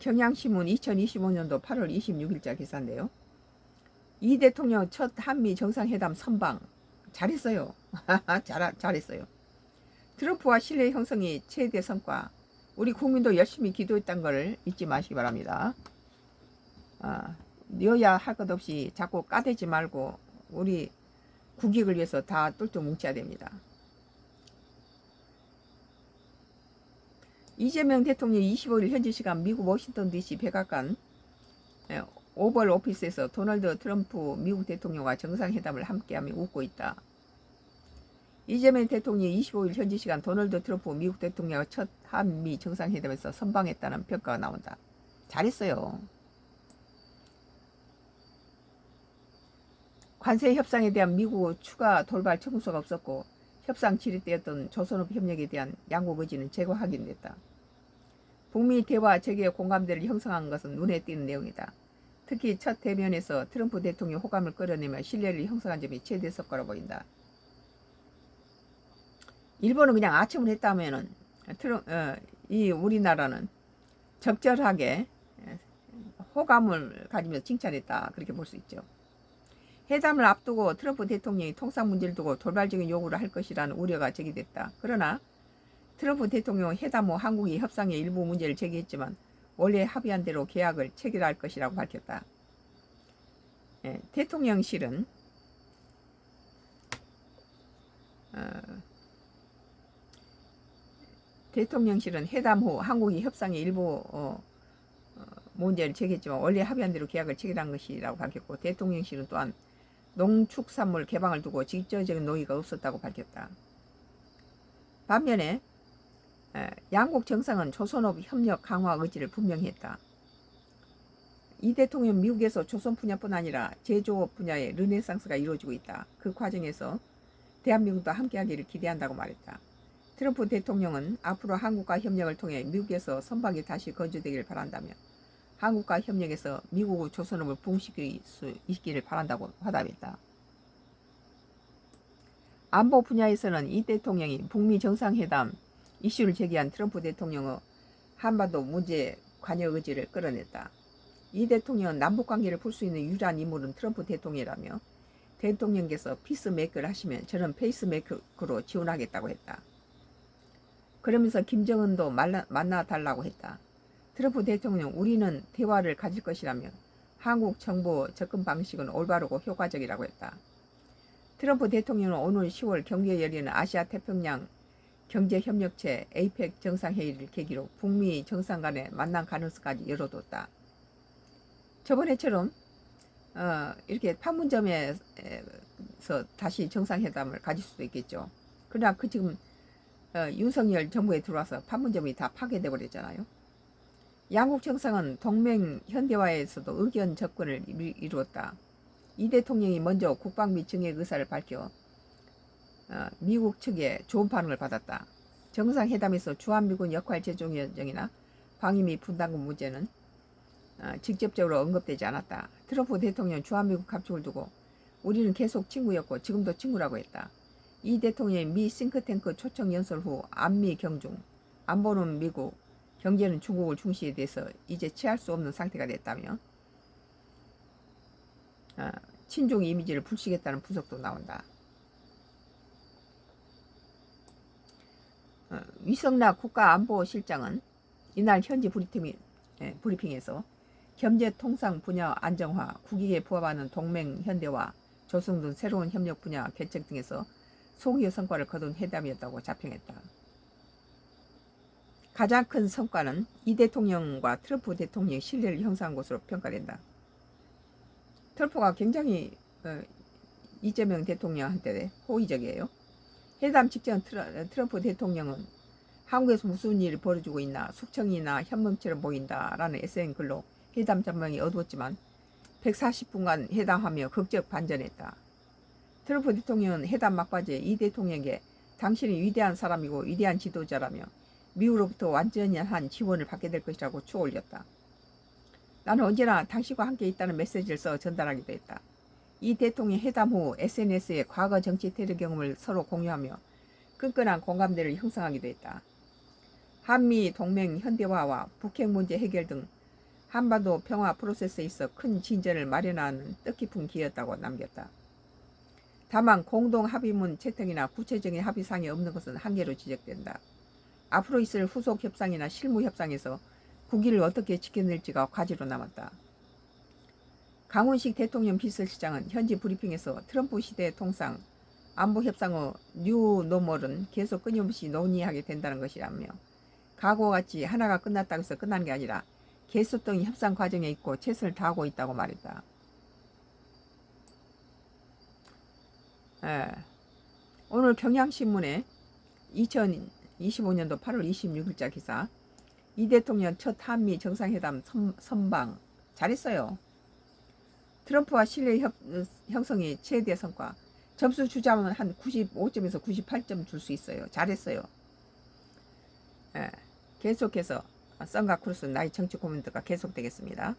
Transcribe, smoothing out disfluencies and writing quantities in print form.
경향신문 2025년도 8월 26일자 기사인데요. 이 대통령 첫 한미 정상회담 선방 잘했어요. 잘했어요. 트럼프와 신뢰 형성이 최대 성과. 우리 국민도 열심히 기도했던 걸 잊지 마시기 바랍니다. 여야 할 것 없이 자꾸 까대지 말고 우리 국익을 위해서 다 똘똘 뭉쳐야 됩니다. 이재명 대통령이 25일 현지 시간 미국 워싱턴 DC 백악관 오벌 오피스에서 도널드 트럼프 미국 대통령과 정상회담을 함께하며 웃고 있다. 이재명 대통령이 25일 현지 시간 도널드 트럼프 미국 대통령과 첫 한미 정상회담에서 선방했다는 평가가 나온다. 잘했어요. 관세 협상에 대한 미국 추가 돌발 청구서가 없었고 협상 지렛대였던 조선업 협력에 대한 양국 의지는 제거 확인됐다. 북미 대화 재개의 공감대를 형성한 것은 눈에 띄는 내용이다. 특히 첫 대면에서 트럼프 대통령 호감을 끌어내며 신뢰를 형성한 점이 최대 성과로 보인다. 일본은 그냥 아첨을 했다면은 이 우리나라는 적절하게 호감을 가지며 칭찬했다. 그렇게 볼 수 있죠. 회담을 앞두고 트럼프 대통령이 통상 문제를 두고 돌발적인 요구를 할 것이라는 우려가 제기됐다. 그러나 트럼프 대통령은 회담 후 한국이 협상의 일부 문제를 제기했지만 원래 합의한 대로 계약을 체결할 것이라고 밝혔다. 대통령실은 회담 후 한국이 협상의 일부 문제를 제기했지만 원래 합의한 대로 계약을 체결한 것이라고 밝혔고, 대통령실은 또한 농축산물 개방을 두고 직접적인 논의가 없었다고 밝혔다. 반면에 양국 정상은 조선업 협력 강화 의지를 분명히 했다. 이 대통령 미국에서 조선 분야뿐 아니라 제조업 분야의 르네상스가 이루어지고 있다. 그 과정에서 대한민국도 함께하기를 기대한다고 말했다. 트럼프 대통령은 앞으로 한국과 협력을 통해 미국에서 선박이 다시 건조되기를 바란다며 한국과 협력해서 미국의 조선업을 부흥시킬 수 있기를 바란다고 화답했다. 안보 분야에서는 이 대통령이 북미 정상회담 이슈를 제기한 트럼프 대통령의 한반도 문제 관여 의지를 끌어냈다. 이 대통령은 남북관계를 풀 수 있는 유일한 인물은 트럼프 대통령이라며 대통령께서 피스메이커를 하시면 저는 페이스메이커로 지원하겠다고 했다. 그러면서 김정은도 만나달라고 했다. 트럼프 대통령 우리는 대화를 가질 것이라며 한국 정부 접근 방식은 올바르고 효과적이라고 했다. 트럼프 대통령은 오늘 10월 경주에 열리는 아시아 태평양 경제협력체 APEC 정상회의를 계기로 북미 정상 간의 만남 가능성까지 열어뒀다. 저번에처럼 이렇게 판문점에서 다시 정상회담을 가질 수도 있겠죠. 그러나 지금 윤석열 정부에 들어와서 판문점이 다 파괴돼 버렸잖아요. 양국 정상은 동맹 현대화에서도 의견 접근을 이루었다. 이 대통령이 먼저 국방비 증액 의사를 밝혀 미국 측에 좋은 반응을 받았다. 정상회담에서 주한미군 역할 제종 여정이나 방위비 분담금 문제는 직접적으로 언급되지 않았다. 트럼프 대통령 주한미군 감축을 두고 우리는 계속 친구였고 지금도 친구라고 했다. 이 대통령이 미 싱크탱크 초청 연설 후 안미 경중, 안보는 미국, 경제는 중국을 중시에 대해서 이제 취할 수 없는 상태가 됐다며 친중 이미지를 불식했다는 분석도 나온다. 위성락 국가안보실장은 이날 현지 브리핑에서 경제통상 분야 안정화, 국익에 부합하는 동맹 현대화, 조성 등 새로운 협력 분야 개척 등에서 소기의 성과를 거둔 회담이었다고 자평했다. 가장 큰 성과는 이 대통령과 트럼프 대통령의 신뢰를 형성한 것으로 평가된다. 트럼프가 굉장히 이재명 대통령한테 호의적이에요. 회담 직전 트럼프 대통령은 한국에서 무슨 일이 벌어지고 있나, 숙청이나 현명처럼 보인다라는 SN 글로 회담 전망이 어두웠지만 140분간 회담하며 극적 반전했다. 트럼프 대통령은 회담 막바지에 이 대통령에게 당신은 위대한 사람이고 위대한 지도자라며 미국으로부터 완전한 지원을 받게 될 것이라고 추올렸다. 나는 언제나 당신과 함께 있다는 메시지를 써 전달하기도 했다. 이 대통령 회담 후 SNS에 과거 정치 테러 경험을 서로 공유하며 끈끈한 공감대를 형성하기도 했다. 한미 동맹 현대화와 북핵 문제 해결 등 한반도 평화 프로세스에 있어 큰 진전을 마련하는 뜻깊은 기회였다고 남겼다. 다만 공동 합의문 채택이나 구체적인 합의사항이 없는 것은 한계로 지적된다. 앞으로 있을 후속 협상이나 실무 협상에서 국위를 어떻게 지켜낼지가 과제로 남았다. 강훈식 대통령 비서실장은 현지 브리핑에서 트럼프 시대 통상 안보 협상의 뉴 노멀은 계속 끊임없이 논의하게 된다는 것이라며 과거와 같이 하나가 끝났다고 해서 끝나는 게 아니라 계속적인 협상 과정에 있고 최선을 다하고 있다고 말했다. 오늘 경향신문에 2025년도 8월 26일자 기사 이 대통령 첫 한미 정상회담 선방 잘했어요. 트럼프와 신뢰 형성이 최대 성과. 점수 주자면 한 95점에서 98점 줄 수 있어요. 잘했어요. 계속해서 썬가 크루스 나의 정치 코멘트가 계속되겠습니다.